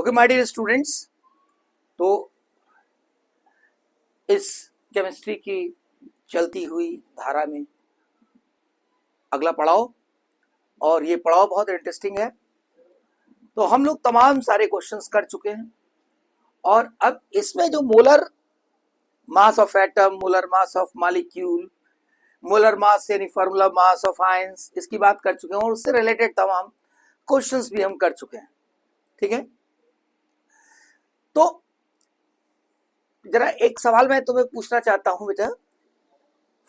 Okay my dear students, तो इस chemistry की चलती हुई धारा में अगला पड़ाव, और ये पड़ाव बहुत इंटरेस्टिंग है। तो हम लोग तमाम सारे क्वेश्चंस कर चुके हैं और अब इसमें जो molar mass of atom, molar mass of molecule, molar mass यानी फार्मूला मास ऑफ आयंस, इसकी बात कर चुके हैं और उससे रिलेटेड तमाम क्वेश्चंस भी हम कर चुके हैं। ठीक है, तो जरा एक सवाल मैं तुम्हें पूछना चाहता हूं बेटा,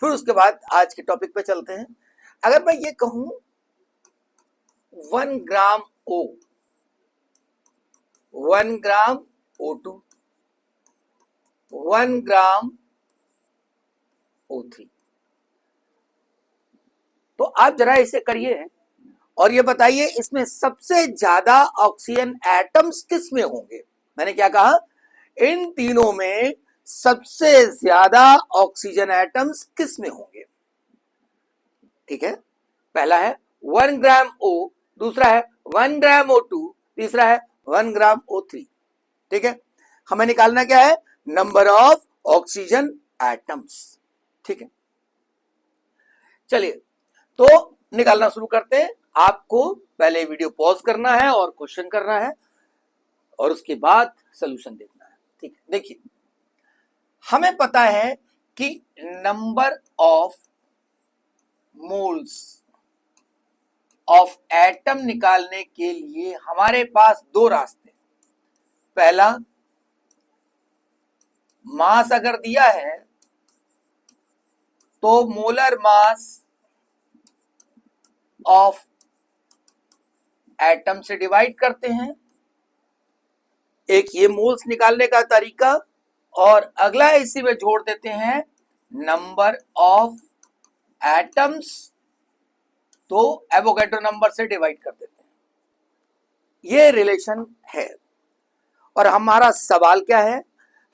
फिर उसके बाद आज के टॉपिक पे चलते हैं। अगर मैं ये कहूं 1 ग्राम O, 1 ग्राम O2, 1 ग्राम O3, तो आप जरा इसे करिए और ये बताइए इसमें सबसे ज्यादा ऑक्सीजन एटम्स किस में होंगे। मैंने क्या कहा, इन तीनों में सबसे ज्यादा ऑक्सीजन एटम्स किस में होंगे। ठीक है, पहला है 1 ग्राम O, दूसरा है 1 ग्राम O2, तीसरा है 1 ग्राम O3। ठीक है, हमें निकालना क्या है, नंबर ऑफ ऑक्सीजन एटम्स। ठीक है, चलिए तो निकालना शुरू करते हैं। आपको पहले वीडियो पॉज करना है और क्वेश्चन करना है और उसके बाद सॉल्यूशन देखना है। ठीक है, देखिए हमें पता है कि number of moles of atom निकालने के लिए हमारे पास दो रास्ते। पहला, मास अगर दिया है तो मोलर मास ऑफ एटम से डिवाइड करते हैं, एक ये मोल्स निकालने का तरीका, और अगला इसी में जोड़ देते हैं नंबर ऑफ एटम्स, तो एवोगैड्रो नंबर से डिवाइड कर देते हैं। ये रिलेशन है। और हमारा सवाल क्या है,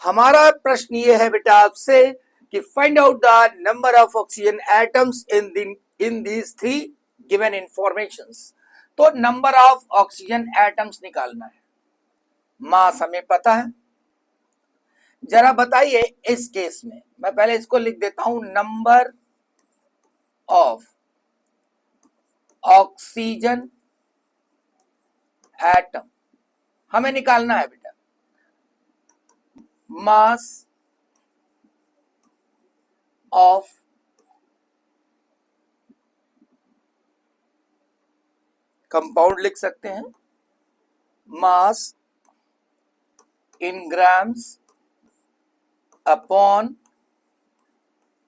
हमारा प्रश्न ये है बेटा आपसे कि find out the number of oxygen atoms in these 3 given informations. तो नंबर ऑफ ऑक्सीजन एटम्स निकालना है। मास हमें पता है, जरा बताइए इस केस में, मैं पहले इसको लिख देता हूं, नंबर ऑफ ऑक्सीजन एटम हमें निकालना है बेटा। मास ऑफ कंपाउंड लिख सकते हैं, mass in grams upon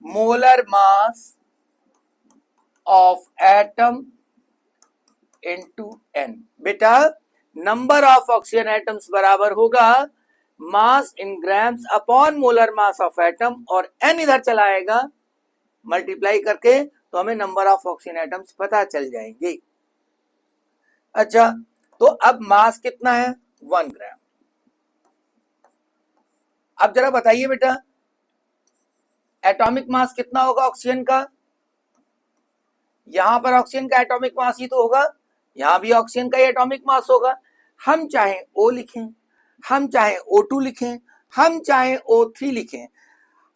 molar mass of atom into n। बेटा नंबर ऑफ ऑक्सीजन एटम्स बराबर होगा mass in grams upon molar mass of atom, और n इधर चला आएगा मल्टीप्लाई करके, तो हमें नंबर ऑफ ऑक्सीजन एटम्स पता चल जाएंगे। अच्छा, तो अब मास कितना है, 1 ग्राम। अब जरा बताइए बेटा एटॉमिक मास कितना होगा ऑक्सीजन का। यहां पर ऑक्सीजन का एटॉमिक मास ही तो होगा, यहां भी ऑक्सीजन का ही एटॉमिक मास होगा। हम चाहे O लिखें, हम चाहे O2 लिखें, हम चाहे O3 लिखें,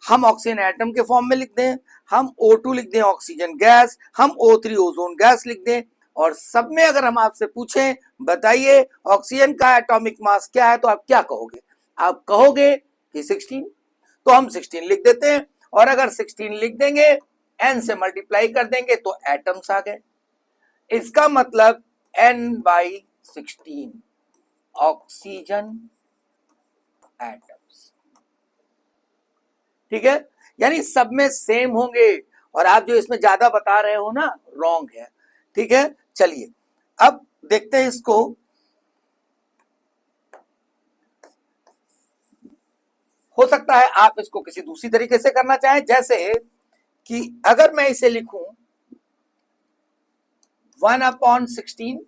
हम ऑक्सीजन एटम के फॉर्म में लिख दें, हम O2 लिख दें ऑक्सीजन गैस, हम O3 ओजोन गैस लिख दें, और सब में अगर हम आपसे पूछें बताइए ऑक्सीजन का एटॉमिक मास क्या है, तो आप क्या कहोगे, आप कहोगे कि 16। तो हम 16 लिख देते हैं, और अगर 16 लिख देंगे n से मल्टीप्लाई कर देंगे तो एटम्स आ गए। इसका मतलब n/16 ऑक्सीजन एटम्स। ठीक है, यानी सब में सेम होंगे, और आप जो इसमें ज्यादा बता रहे हो ना, रॉन्ग है। ठीक है, चलिए अब देखते हैं इसको। हो सकता है आप इसको किसी दूसरी तरीके से करना चाहें, जैसे कि अगर मैं इसे लिखूं 1/16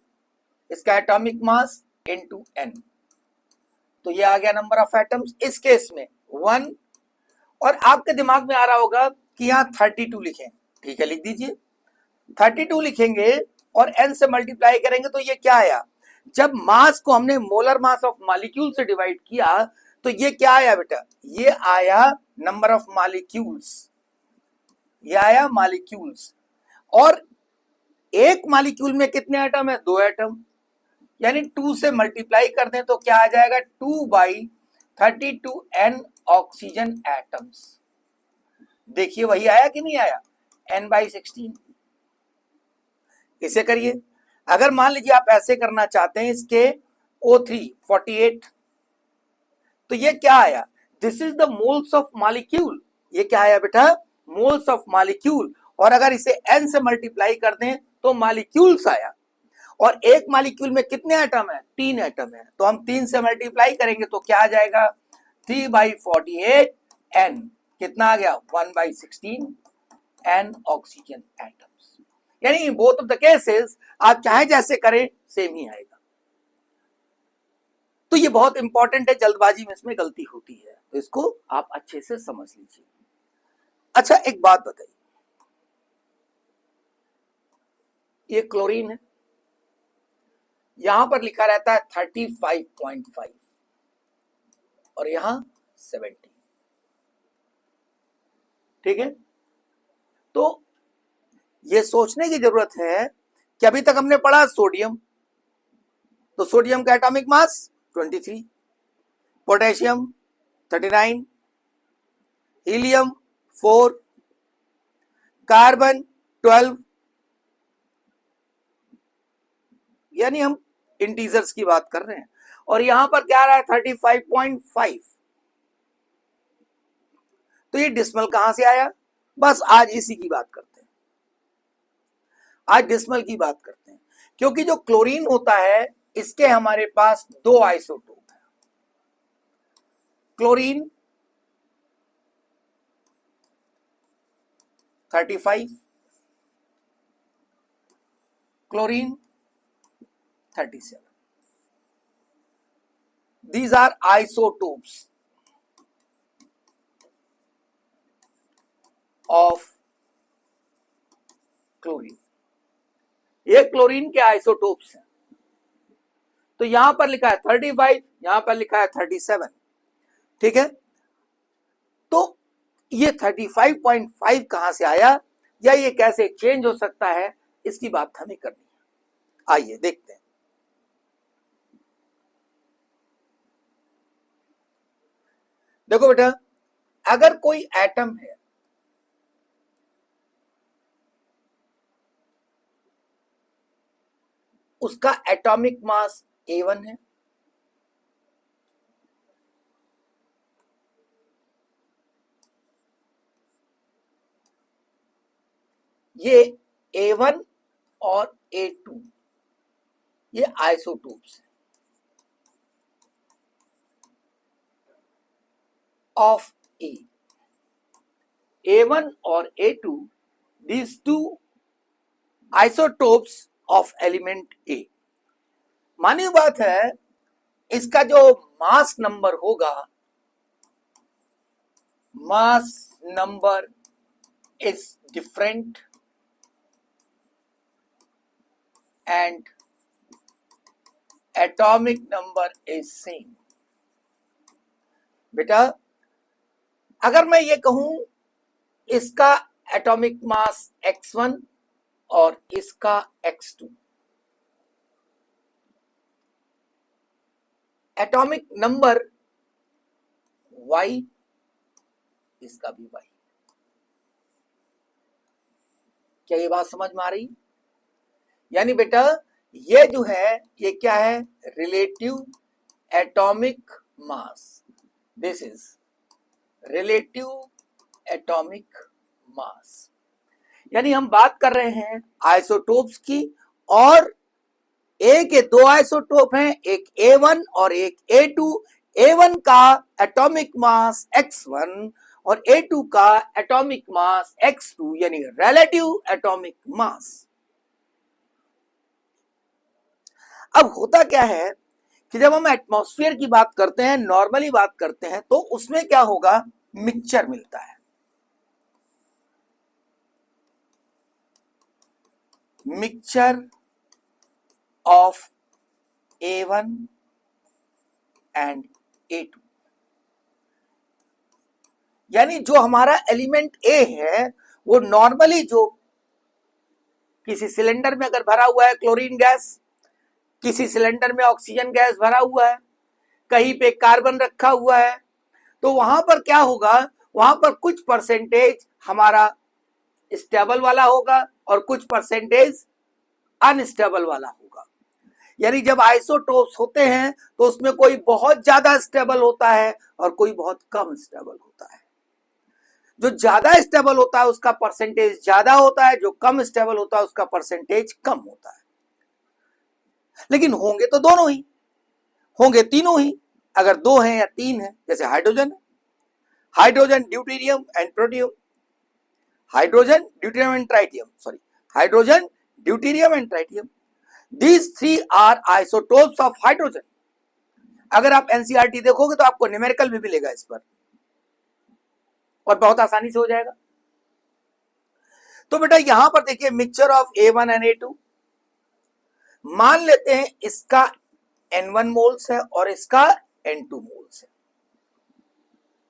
इसका एटॉमिक मास इनटू n, तो ये आ गया नंबर ऑफ एटम्स। इस केस में 1, और आपके दिमाग में आ रहा होगा कि यहां 32 लिखें। ठीक है, लिख दीजिए 32 लिखेंगे और n से मल्टीप्लाई करेंगे तो ये क्या आया, जब मास को हमने मोलर मास ऑफ मॉलिक्यूल से डिवाइड किया तो ये क्या आया बेटा, ये आया नंबर ऑफ मॉलिक्यूल्स, ये आया मॉलिक्यूल्स। और एक मॉलिक्यूल में कितने एटम है, 2 एटम, यानी 2 से मल्टीप्लाई कर दें तो क्या आ जाएगा, 2/32 n ऑक्सीजन एटम्स। देखिए वही आया कि नहीं आया, n/16। इसे करिए, अगर मान लीजिए आप ऐसे करना चाहते हैं इसके O3 48, तो ये क्या आया, this is the moles of molecule, ये क्या आया बेटा, मोल्स ऑफ मॉलिक्यूल। और अगर इसे n से मल्टीप्लाई कर दें तो मॉलिक्यूल्स आया। और एक मॉलिक्यूल में कितने एटम है, 3 एटम है, तो हम 3 से मल्टीप्लाई करेंगे तो क्या आ जाएगा, 3/48 n, कितना आ गया, 1/16 n ऑक्सीजन एटम्स। यानी बोथ ऑफ द केसेस आप चाहे जैसे करें सेम ही आएगा। तो ये बहुत इंपॉर्टेंट है, जल्दबाजी में इसमें गलती होती है, तो इसको आप अच्छे से समझ लीजिए। अच्छा एक बात बताइए, ये क्लोरीन है, यहां पर लिखा रहता है 35.5 और यहां 70, ठीक है। तो ये सोचने की जरूरत है कि अभी तक हमने पढ़ा सोडियम, तो सोडियम का atomic mass 23, potassium 39, helium 4, carbon 12, यानी हम इंटीजर्स की बात कर रहे हैं। और यहां पर क्या आ रहा है, 35.5। तो ये डिस्मल कहां से आया, बस आज इसी की बात करते हैं, आज डिस्मल की बात करते हैं। क्योंकि जो क्लोरीन होता है इसके हमारे पास 2 आइसोटोप है, chlorine 35, chlorine 37। These are isotopes of chlorine. ये क्लोरीन के आइसोटोप्स हैं। तो यहां पर लिखा है 35, यहां पर लिखा है 37, ठीक है। तो ये 35.5 कहां से आया या ये कैसे चेंज हो सकता है, इसकी बात हमें करनी है। आइए देखते हैं। देखो बेटा, अगर कोई एटम है, उसका एटॉमिक मास A1 है, ये A1 और A2 ये आइसोटोप्स हैं ऑफ A। A1 और A2, these two isotopes of element A। मानी बात है, इसका जो मास नंबर होगा, mass number is different and atomic number is same. बेटा अगर मैं ये कहूं इसका एटॉमिक मास x1 और इसका x2, एटॉमिक नंबर y, इसका भी y। क्या ये बात समझ में आ रही? यानी बेटा ये जो है ये क्या है, relative atomic mass, this is relative atomic mass. यानी हम बात कर रहे हैं आइसोटोप्स की, और ए के 2 आइसोटोप हैं, एक A1 और एक A2। A1 का एटॉमिक मास x1 और A2 का एटॉमिक मास x2, यानी रिलेटिव एटॉमिक मास। अब होता क्या है कि जब हम एटमॉस्फेयर की बात करते हैं, नॉर्मली बात करते हैं, तो उसमें क्या होगा, मिक्सचर मिलता है, mixture of A1 and A2। यानी जो हमारा एलिमेंट A है वो नॉर्मली जो किसी सिलेंडर में अगर भरा हुआ है क्लोरीन गैस, किसी सिलेंडर में ऑक्सीजन गैस भरा हुआ है, कहीं पे कार्बन रखा हुआ है, तो वहां पर क्या होगा, वहां पर कुछ परसेंटेज हमारा स्टेबल वाला होगा और कुछ परसेंटेज अनस्टेबल वाला होगा। यानी जब आइसोटोप्स होते हैं तो उसमें कोई बहुत ज्यादा स्टेबल होता है और कोई बहुत कम स्टेबल होता है। जो ज्यादा स्टेबल होता है उसका परसेंटेज ज्यादा होता है, जो कम स्टेबल होता है उसका परसेंटेज कम होता है। लेकिन होंगे तो दोनों ही, होंगे तीनों ही। अगर दो हैं या तीन है, जैसे हाइड्रोजन है, hydrogen, deuterium and protium, hydrogen, deuterium and tritium, sorry, hydrogen, deuterium and tritium, these three are isotopes of hydrogen। अगर आप एनसीईआरटी देखोगे तो आपको न्यूमेरिकल भी मिलेगा इस पर और बहुत आसानी से हो जाएगा। तो बेटा यहां पर देखिए mixture of A1 and A2, मान लेते हैं इसका N1 मोल्स है और इसका N2 मोल्स है।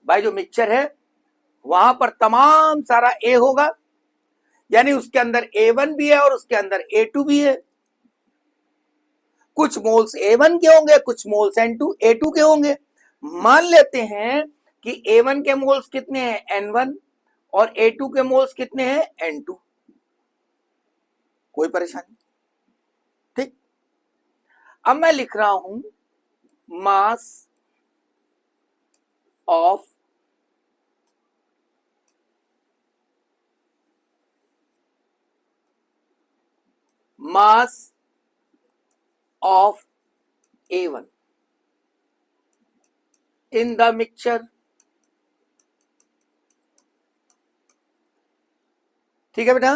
भाई जो मिक्सचर है वहां पर तमाम सारा A होगा, यानी उसके अंदर A1 भी है और उसके अंदर A2 भी है। कुछ मोल्स A1 के होंगे, कुछ मोल्स A2 के होंगे। मान लेते हैं कि A1 के मोल्स कितने हैं N1 और A2 के मोल्स कितने हैं N2। कोई परेशानी? ठीक। अब मैं लिख रहा हूं mass of A1 in the mixture। ठीक है बेटा,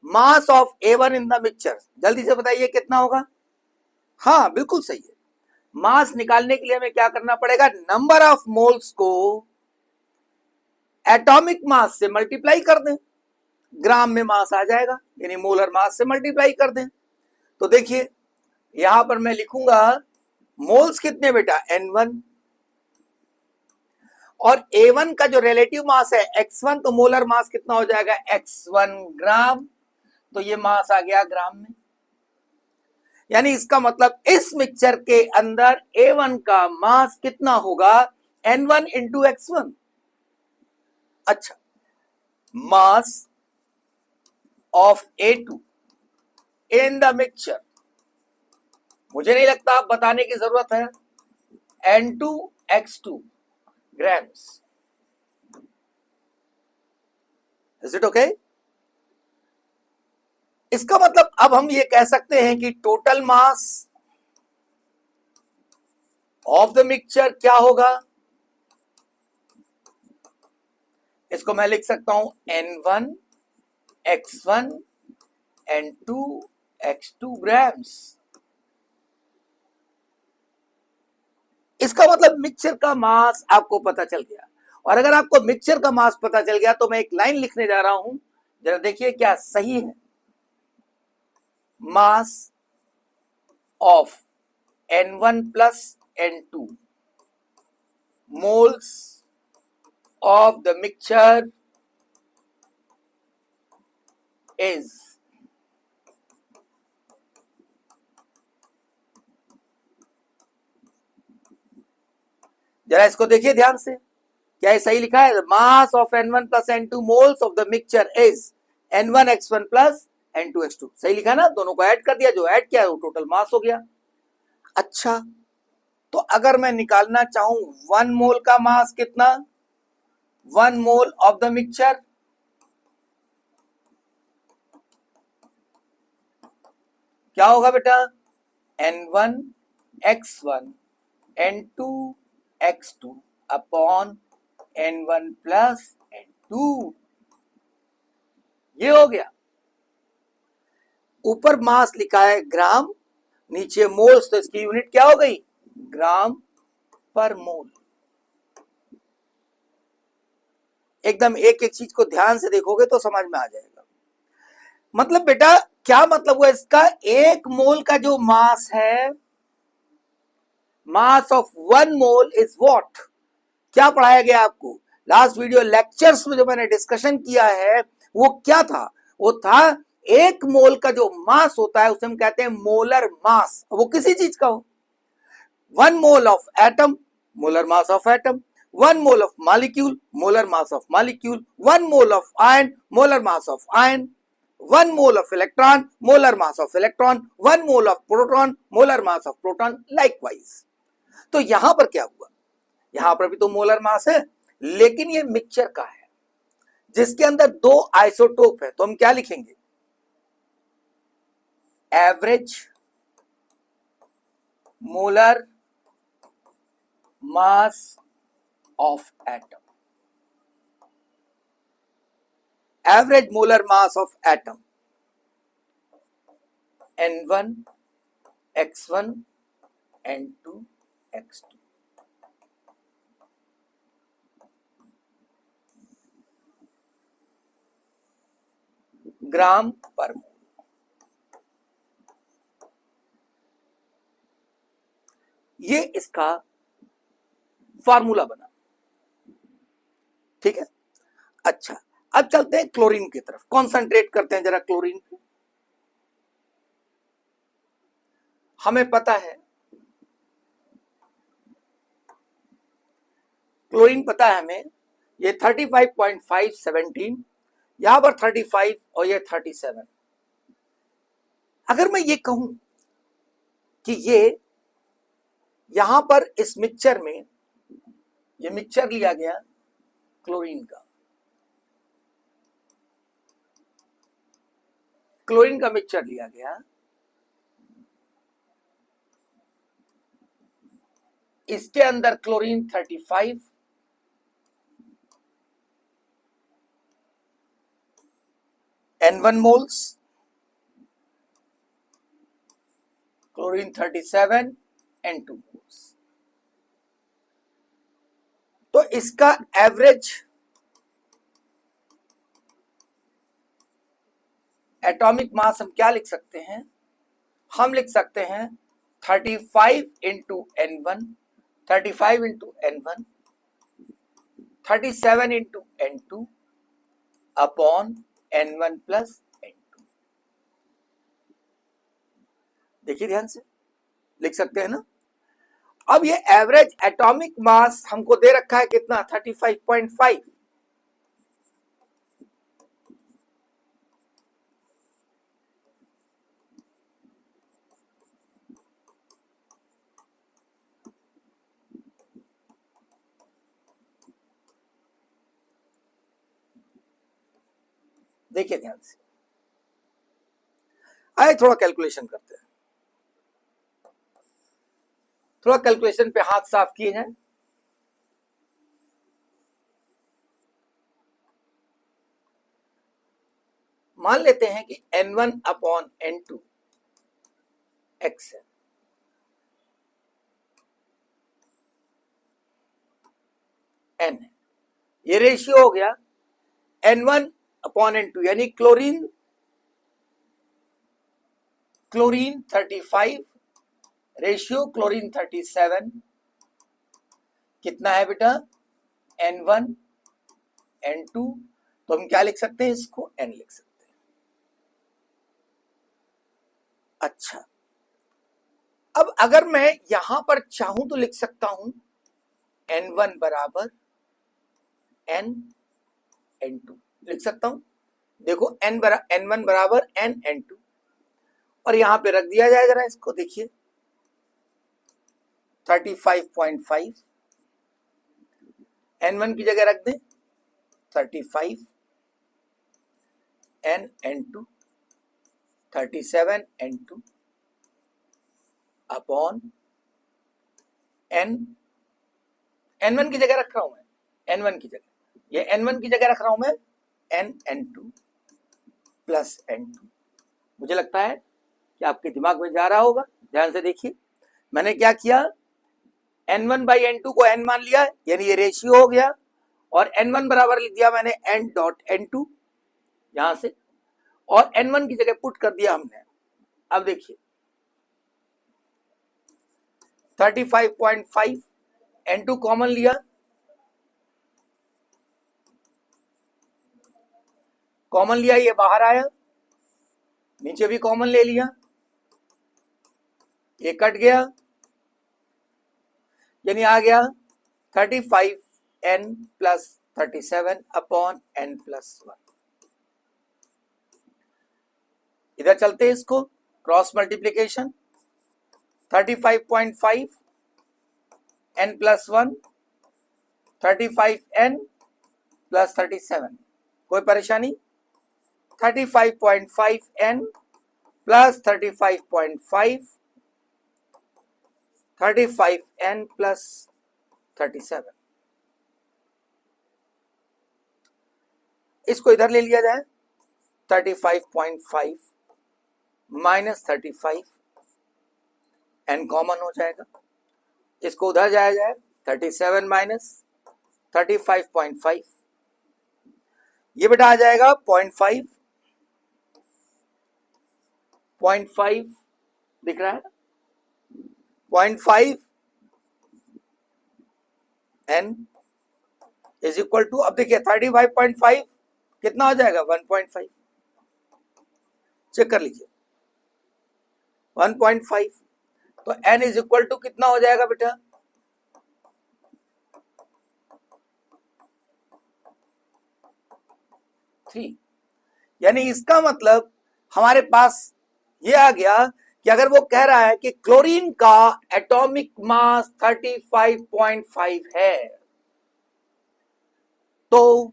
mass of A1 in the mixture, जल्दी से बताइए कितना होगा। हाँ बिल्कुल सही है। मास निकालने के लिए हमें क्या करना पड़ेगा, नंबर ऑफ मोल्स को एटॉमिक मास से मल्टीप्लाई कर दें, ग्राम में मास आ जाएगा, यानी मोलर मास से मल्टीप्लाई कर दें। तो देखिए यहां पर मैं लिखूंगा मोल्स कितने बेटा N1 और A1 का जो रिलेटिव मास है X1, तो मोलर मास कितना हो जाएगा X1 ग्राम। तो ये मास आ गया ग्राम में। यानी इसका मतलब इस मिक्सचर के अंदर A1 का मास कितना होगा N1 इंटू X1। अच्छा, mass of A2 in the mixture, मुझे नहीं लगता आप बताने की जरूरत है, N2X2 grams. Is it okay? इसका मतलब अब हम ये कह सकते हैं कि total mass of the mixture क्या होगा, इसको मैं लिख सकता हूं N1 X1 N2 X2 grams. इसका मतलब मिक्सचर का मास आपको पता चल गया। और अगर आपको मिक्सचर का मास पता चल गया तो मैं एक लाइन लिखने जा रहा हूं, जरा देखिए क्या सही है। Mass of N1 plus N2 moles of the mixture is जरा इसको देखिए ध्यान से, क्या ये सही लिखा है? Mass of N1 plus N2 moles of the mixture is N1 X1 plus N2 X2। सही लिखा ना, दोनों को ऐड कर दिया, जो ऐड किया वो टोटल मास हो गया। अच्छा, तो अगर मैं निकालना चाहूं 1 मोल का मास कितना, 1 मोल ऑफ द मिक्सचर, क्या होगा बेटा, N1 X1 N2 X2 upon N1 plus N2। ये हो गया। ऊपर मास लिखा है ग्राम, नीचे मोल्स, तो इसकी यूनिट क्या हो गई, ग्राम पर मोल। एकदम एक एक चीज को ध्यान से देखोगे तो समझ में आ जाएगा। मतलब बेटा क्या मतलब हुआ इसका? एक मोल का जो मास है, mass of 1 mole is what? क्या पढ़ाया गया आपको लास्ट वीडियो लेक्चर्स में? जो मैंने डिस्कशन किया है वो क्या था? वो था एक मोल का जो मास होता है उसे हम कहते हैं मोलर मास, वो किसी चीज का हो। 1 mole of atom, molar mass of atom. 1 mole of molecule, molar mass of molecule. 1 mole of ion, molar mass of ion. 1 mole of electron, molar mass of electron. 1 mole of proton, molar mass of proton, likewise. तो यहां पर क्या हुआ? यहां पर भी तो molar mass है, लेकिन ये मिक्सचर का है जिसके अंदर 2 आइसोटोप है। तो हम क्या लिखेंगे? Average molar mass of atom. Average molar mass of atom N1 X1 N2 X2। Gram per मोल। ये इसका फार्मूला बना, ठीक है। अच्छा, अब चलते हैं क्लोरीन की तरफ, कॉन्सेंट्रेट करते हैं जरा क्लोरीन पे। हमें पता है क्लोरीन पता है हमें, ये 35.517, यहां पर 35 और ये 37। अगर मैं ये कहूं कि ये यहां पर इस मिक्सचर में, ये मिक्सचर लिया गया क्लोरीन का, क्लोरीन का मिक्सचर लिया गया, इसके अंदर chlorine 35, N1 moles, chlorine 37, N2 moles. तो इसका एवरेज एटॉमिक मास हम क्या लिख सकते हैं? हम लिख सकते हैं 35 into N1, 35 into N1, 37 into N2 upon N1 plus N2। देखिए ध्यान से, लिख सकते हैं ना। अब ये एवरेज एटॉमिक मास हमको दे रखा है कितना? 35.5। देखिए ध्यान से, आइए थोड़ा कैलकुलेशन करते हैं, थोड़ा कैलकुलेशन पे हाथ साफ किए जाए। मान लेते हैं कि N1 अपॉन N2 x है, N है, ये रेशियो हो गया N1 अपॉन N2, यानी क्लोरीन 35 रेशियो क्लोरीन 37 कितना है बेटा? N1 N2। तो हम क्या लिख सकते हैं? इसको N लिख सकते हैं। अच्छा, अब अगर मैं यहां पर चाहूं तो लिख सकता हूं N1 बराबर N N2 लिख सकता हूं। देखो N1 बराबर N N2, और यहां पे रख दिया जाए जरा इसको, देखिए 35.5 N1 की जगह रख दें 35, N N2 37 N2 upon N1 की जगह रख रहा हूं मैं, N1 की जगह, ये N1 की जगह रख रहा हूं मैं N N2 प्लस N2। मुझे लगता है कि आपके दिमाग में जा रहा होगा। ध्यान से देखिए, मैंने क्या किया? N1 बाई N2 को N मान लिया, यानी ये रेशियो हो गया, और N1 बराबर लिख दिया मैंने N डॉट N2 यहां से, और N1 की जगह पुट कर दिया हमने। अब देखिए 35.5, N2 कॉमन लिया, ये बाहर आया, नीचे भी कॉमन ले लिया, ये कट गया, यानी आ गया 35n plus 37 upon n plus 1। इधर चलते हैं, इसको cross multiplication, 35.5 n plus 1, 35n plus 37, कोई परेशानी? 35.5n प्लस 35.5, 35n प्लस 37, इसको इधर ले लिया जाए, 35.5 माइनस 35, n कॉमन हो जाएगा, इसको उधर जाया जाए, 37 माइनस 35.5, ये बेटा आ जाएगा 0.5, 0.5 दिख रहा है, 0.5 n इज इक्वल टू, अब देखिए 35.5 कितना हो जाएगा, 1.5, चेक कर लीजिए 1.5, तो n इज इक्वल टू कितना हो जाएगा बेटा, 3। यानी इसका मतलब हमारे पास ये आ गया कि अगर वो कह रहा है कि क्लोरीन का एटॉमिक मास 35.5 है, तो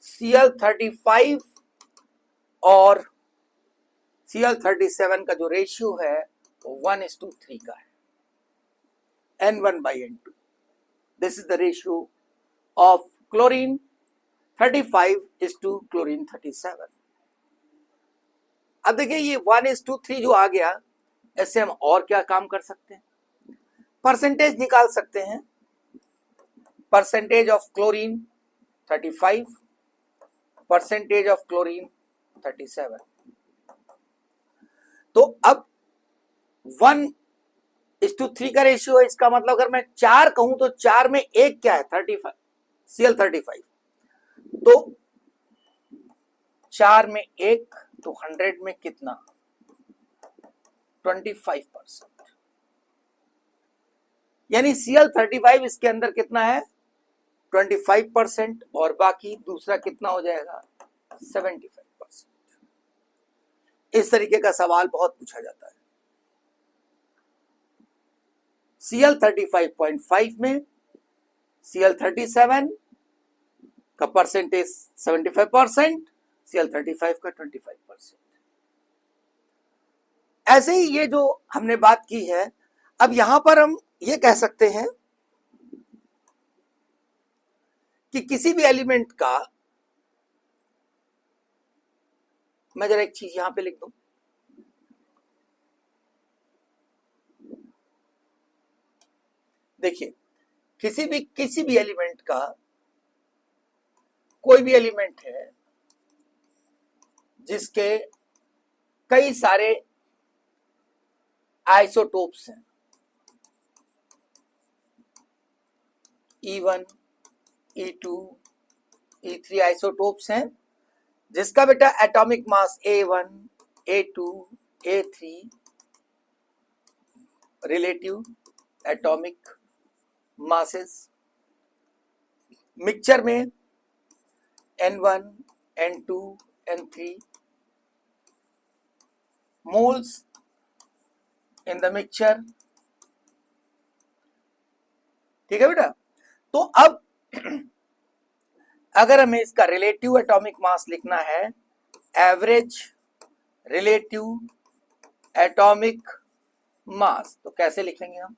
Cl35 और Cl37 का जो रेशियो है वो 1:3 का है, N1/N2। This is the ratio of chlorine 35 is to chlorine 37। अब देखिए ये 1:3 जो आ गया, ऐसे हम और क्या काम कर सकते हैं, परसेंटेज निकाल सकते हैं, percentage of chlorine 35, percentage of chlorine 37। तो अब 1:3 का रेशियो है, इसका मतलब अगर मैं 4 कहूं तो 4 में 1 क्या है, 35, Cl35, तो 4 में 1 तो 100 में कितना, 25%, यानी Cl35 इसके अंदर कितना है, 25%, और बाकी दूसरा कितना हो जाएगा, 75%। इस तरीके का सवाल बहुत पूछा जाता है। Cl35.5 में Cl37 का परसेंटेज 75%, Cl35 का 25%। ऐसे ही ये जो हमने बात की है, अब यहां पर हम ये कह सकते हैं कि किसी भी एलिमेंट का, मैं जरा एक चीज यहां पे लिख दूं, देखिए किसी भी एलिमेंट का, कोई भी एलिमेंट है जिसके कई सारे आइसोटोप्स हैं, E1, E2, E3 आइसोटोप्स हैं, जिसका बेटा atomic mass A1, A2, A3 relative atomic masses, mixture में N1, N2, N3 moles in the mixture। ठीक है बेटा, तो अब अगर हमें इसका रिलेटिव एटॉमिक मास लिखना है, एवरेज रिलेटिव एटॉमिक मास, तो कैसे लिखेंगे हम,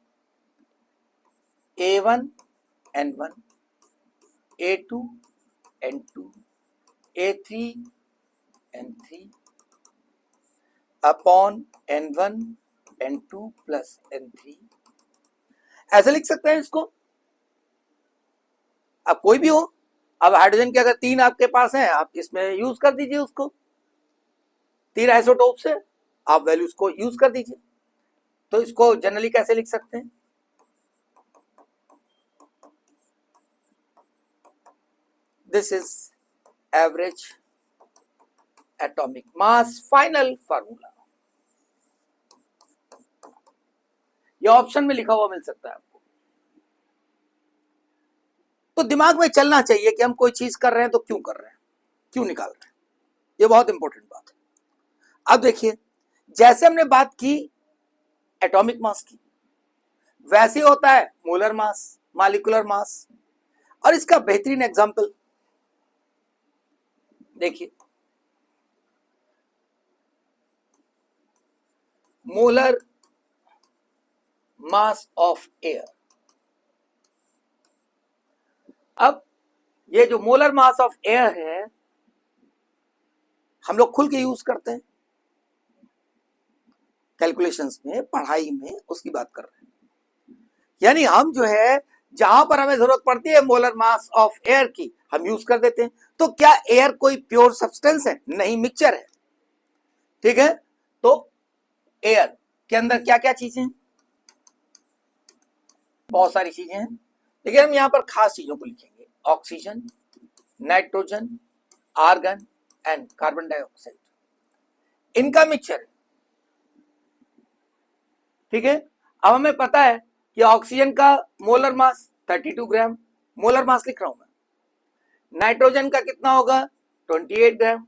A1 N1, A2 N2, A3 N3 upon N1 N2 plus N3, ऐसे लिख सकते हैं इसको। अब कोई भी हो, अब हाइड्रोजन के अगर 3 आपके पास हैं, आप इसमें यूज कर दीजिए उसको, 3 आइसोटोप्स है, आप वैल्यूज को यूज कर दीजिए। तो इसको जनरली कैसे लिख सकते हैं? This is average atomic mass, final formula. ये ऑप्शन में लिखा हुआ मिल सकता है आपको। तो दिमाग में चलना चाहिए कि हम कोई चीज कर रहे हैं तो क्यों कर रहे हैं, क्यों निकाल रहे हैं, ये बहुत इंपॉर्टेंट बात है। अब देखिए, जैसे हमने बात की एटॉमिक मास की, वैसे होता है मोलर मास, मॉलिक्यूलर मास। और इसका बेहतरीन एग्जांपल देखिए, मोलर मास ऑफ एयर। अब ये जो मोलर मास ऑफ एयर है, हम लोग खुल के यूज करते हैं कैलकुलेशंस में, पढ़ाई में, उसकी बात कर रहे हैं। यानी हम जो है, जहां पर हमें जरूरत पड़ती है मोलर मास ऑफ एयर की, हम यूज कर देते हैं। तो क्या एयर कोई प्योर सब्सटेंस है? नहीं, मिक्सचर है। ठीक है, तो एयर के अंदर क्या क्या चीजें हैं? बहुत सारी चीजें हैं, लेकिन हम यहां पर खास चीजों को लिखेंगे। Oxygen, nitrogen, argon and carbon dioxide, इनका मिक्सचर है। ठीक है, अब हमें पता है कि ऑक्सीजन का मोलर मास 32 ग्राम, मोलर मास लिख रहा हूं मैं। नाइट्रोजन का कितना होगा? 28 ग्राम।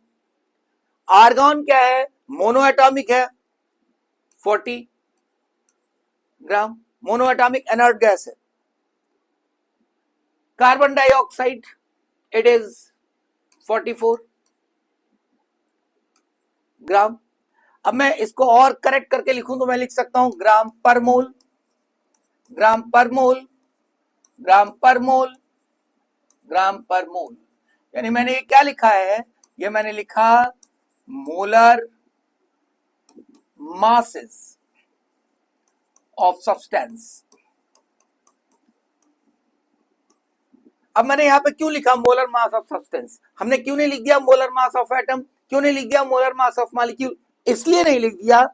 आर्गन क्या है? मोनो एटॉमिक है, 40 ग्राम, मोनो एटॉमिक इनर्ट गैस है। कार्बन डाइऑक्साइड, इट इज 44 ग्राम। अब मैं इसको और करेक्ट करके लिखूं तो मैं लिख सकता हूं ग्राम पर मोल, ग्राम पर मोल, ग्राम पर मोल, ग्राम पर मोल। यानी मैंने ये क्या लिखा है? ये मैंने लिखा मोलर मासेस ऑफ सब्सटेंस। अब मैंने यहां पे क्यों लिखा मोलर मास ऑफ सब्सटेंस? हमने क्यों नहीं लिख दिया मोलर मास ऑफ एटम? क्यों नहीं लिख दिया मोलर मास ऑफ मॉलिक्यूल? इसलिए नहीं लिख दिया,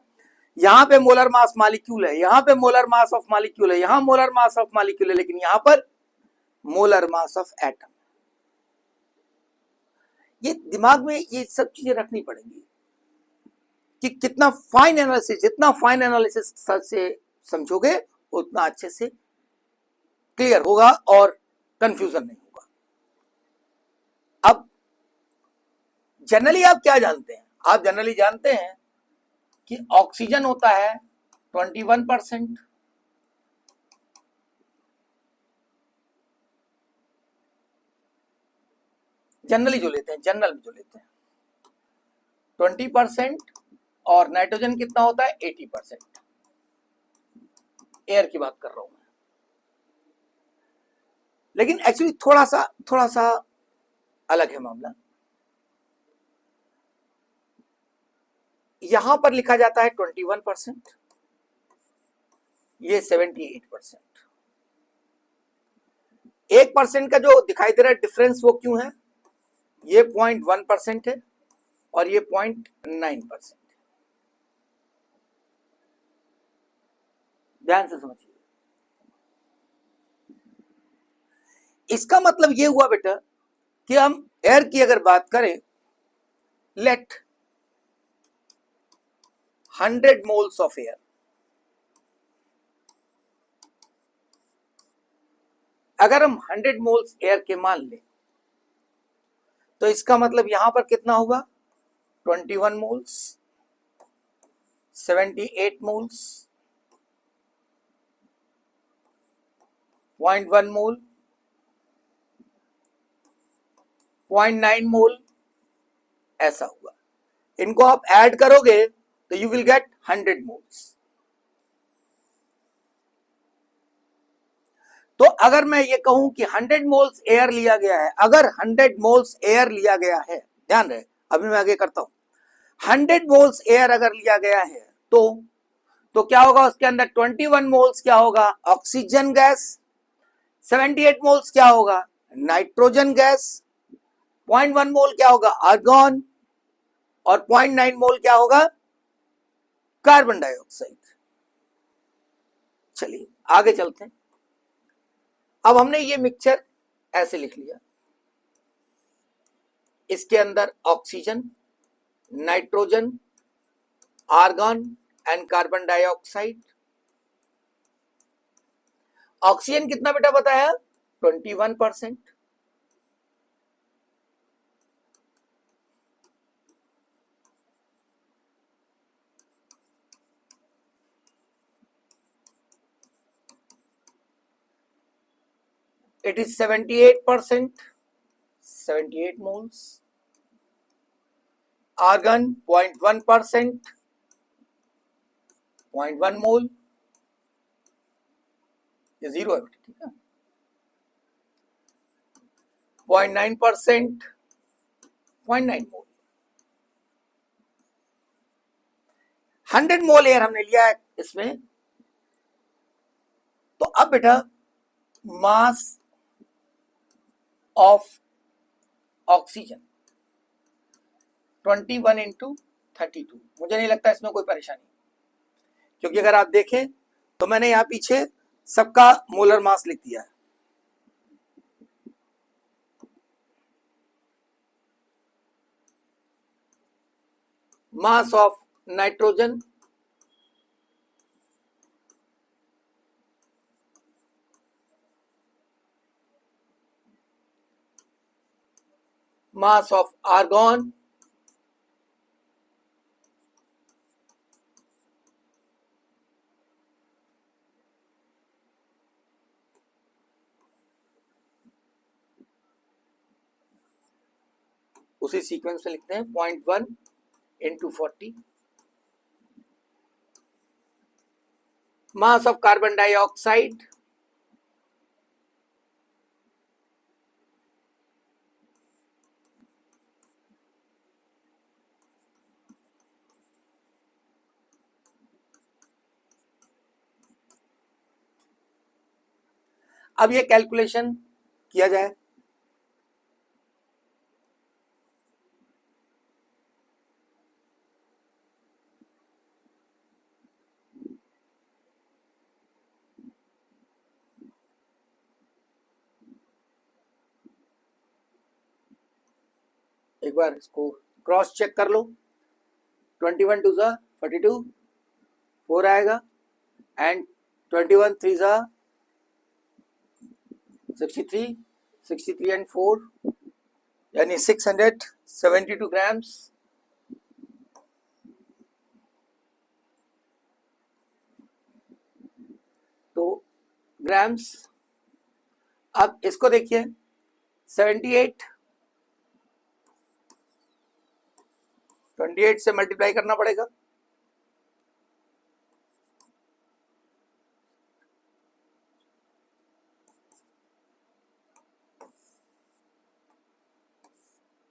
यहां पे मोलर मास मॉलिक्यूल है, यहां पे मोलर मास ऑफ मॉलिक्यूल है, यहां मोलर मास ऑफ मॉलिक्यूल है, लेकिन यहां पर मोलर मास ऑफ एटम। ये दिमाग में ये सब चीजें रखनी पड़ेंगी कि कितना फाइन एनालिसिस, जितना फाइन एनालिसिस से समझोगे उतना अच्छे से क्लियर होगा और कंफ्यूजन नहीं होगा। अब जनरली आप क्या जानते हैं? आप जनरली जानते हैं कि ऑक्सीजन होता है 21%, जनरली जो लेते हैं, जनरल में जो लेते हैं 20%, और नाइट्रोजन कितना होता है? 80%। एयर की बात कर रहा हूं मैं, लेकिन एक्चुअली थोड़ा सा अलग है मामला। यहां पर लिखा जाता है 21%, ये 78%। 1% का जो दिखाई दे रहा है डिफरेंस, वो क्यों है? ये 0.1% है और ये 0.9%। ध्यान से समझिए, इसका मतलब ये हुआ बेटा कि हम एयर की अगर बात करें, लेट 100 मोल्स ऑफ एयर, अगर हम 100 मोल्स एयर के मान लें तो इसका मतलब यहां पर कितना होगा? 21 मोल्स, 78 मोल्स, 0.1 मोल, 0.9 मोल, ऐसा हुआ। इनको आप ऐड करोगे तो यू विल गेट 100 मोल्स। तो अगर मैं ये कहूं कि 100 मोल्स एयर लिया गया है, अगर 100 मोल्स एयर लिया गया है, ध्यान रहे, अभी मैं आगे करता हूं। 100 मोल्स एयर अगर लिया गया है तो क्या होगा? उसके अंदर 21 मोल्स क्या होगा? Oxygen gas. 78 मोल्स क्या होगा? Nitrogen gas. 0.1 मोल क्या होगा? आर्गन। और 0.9 मोल क्या होगा? Carbon dioxide. चलिए आगे चलते हैं। अब हमने ये मिक्सचर ऐसे लिख लिया, इसके अंदर oxygen, nitrogen, argon and carbon dioxide. Oxygen कितना बेटा बताया? 21%। It is 78%, 78 moles. Argon 0.1%, 0.1 मोल, ये जीरो है, ठीक है। 0.9%, 0.9 मोल। 100 मोल एयर हमने लिया है इसमें। तो अब बेटा मास ऑफ ऑक्सीजन 21 इंटू 32। मुझे नहीं लगता इसमें कोई परेशानी, क्योंकि अगर आप देखें तो मैंने यहां पीछे सबका मोलर मास लिख दिया है। Mass of nitrogen mass of argon, उसी सीक्वेंस में लिखते हैं 0.1 into 40। Mass of carbon dioxide अब ये कैलकुलेशन किया जाए। एक बार इसको क्रॉस चेक कर लो। 21 टू ज़ा 42, 4 आएगा, एंड 21 3 ज़ा 63, 63 एंड 4 यानी 672 ग्राम्स। तो ग्राम्स। अब इसको देखिए 78, 28 से मल्टीप्लाई करना पड़ेगा।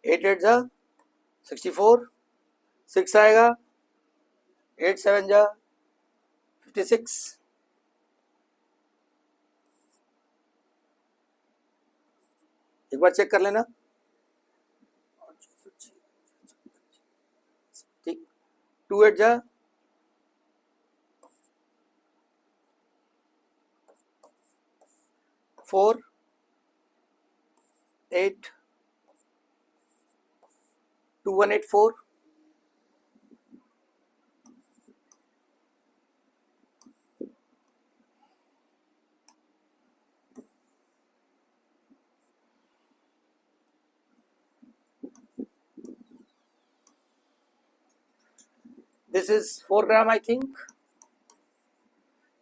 एट 8 जा 64, 6 आएगा, 8 7 जा 56। एक बार चेक कर लेना, ठीक। 2 8 जा 4, 8, 2 1 8 4। This is 4 gram, I think,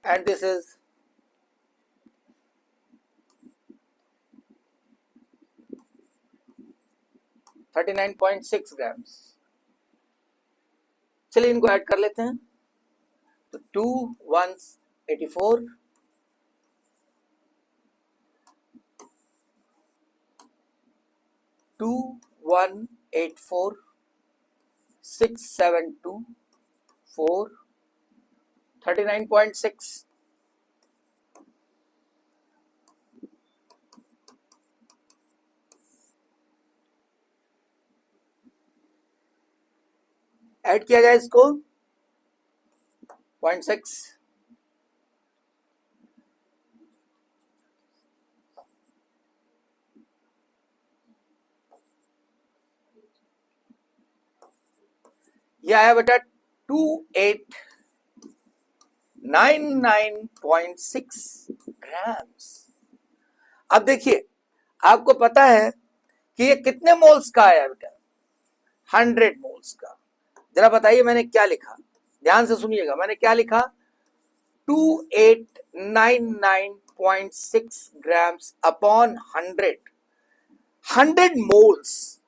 and this is 39.6 grams। चलिए इनको ऐड कर लेते हैं। तो 2 1 84, 2 1 8 4, 6 7 2 4, 39.6। ऐड किया जाए इसको 0.6, यह आया बेटा 2899.6 ग्राम्स। अब देखिए आपको पता है कि ये कितने मोल्स का आया बेटा, 100 मोल्स का। जरा बताइए मैंने क्या लिखा, ध्यान से सुनिएगा, मैंने क्या लिखा, 2899.6 ग्राम्स अपॉन 100 मोल्स,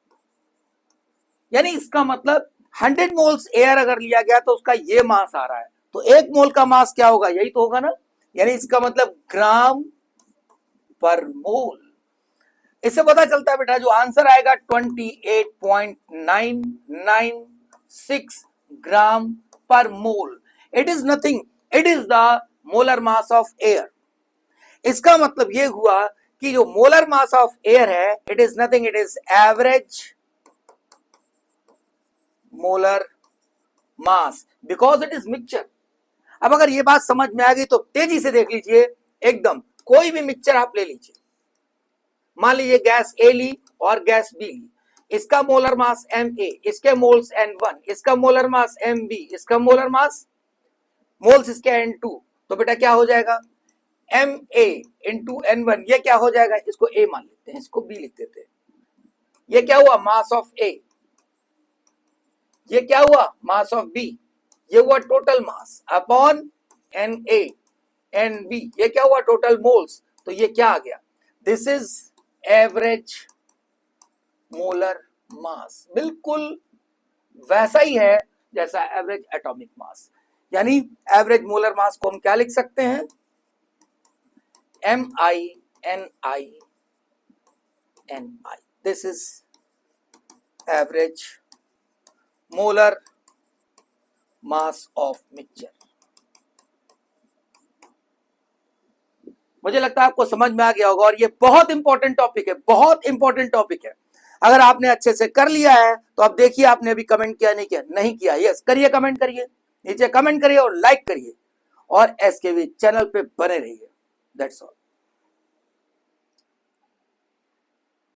यानी इसका मतलब 100 मोल्स एयर अगर लिया गया तो उसका ये मास आ रहा है, तो एक मोल का मास क्या होगा, यही तो होगा ना, यानी इसका मतलब ग्राम पर मोल। इससे पता चलता है बेटा जो आंसर आएगा 28.996 gram per mole, it is nothing, it is the molar mass of air. इसका मतलब यह हुआ कि जो मोलर मास ऑफ एयर है, it is nothing, it is average molar mass because it is mixture. अब अगर ये बात समझ में आ गई तो तेजी से देख लीजिए, एकदम कोई भी मिक्सचर आप ले लीजिए, मान लीजिए गैस ए ली और गैस बी ली, इसका मोलर मास Ma, इसके मोल्स N1, इसका मोलर मास Mb, इसका मोलर मास मोल्स इसके N2, तो बेटा क्या हो जाएगा Ma इंटू N1, ये क्या हो जाएगा, इसको A मान लेते हैं, इसको B लिख देते हैं, ये क्या हुआ मास ऑफ A, ये क्या हुआ मास ऑफ B, ये हुआ total mass upon Na Nb, ये क्या हुआ टोटल मोल्स, तो ये क्या आ गया, दिस इज एवरेज मोलर मास, बिल्कुल वैसा ही है जैसा एवरेज एटॉमिक मास। यानी एवरेज मोलर मास को हम क्या लिख सकते हैं, MINI, this is average molar mass of mixture. मुझे लगता है आपको समझ में आ गया होगा, और ये बहुत इंपॉर्टेंट टॉपिक है, बहुत इंपॉर्टेंट टॉपिक है। अगर आपने अच्छे से कर लिया है तो अब देखिए, आपने अभी कमेंट किया नहीं किया, नहीं किया, यस करिए, कमेंट करिए, नीचे कमेंट करिए और लाइक करिए, और एसकेवी चैनल पे बने रहिए। That's all.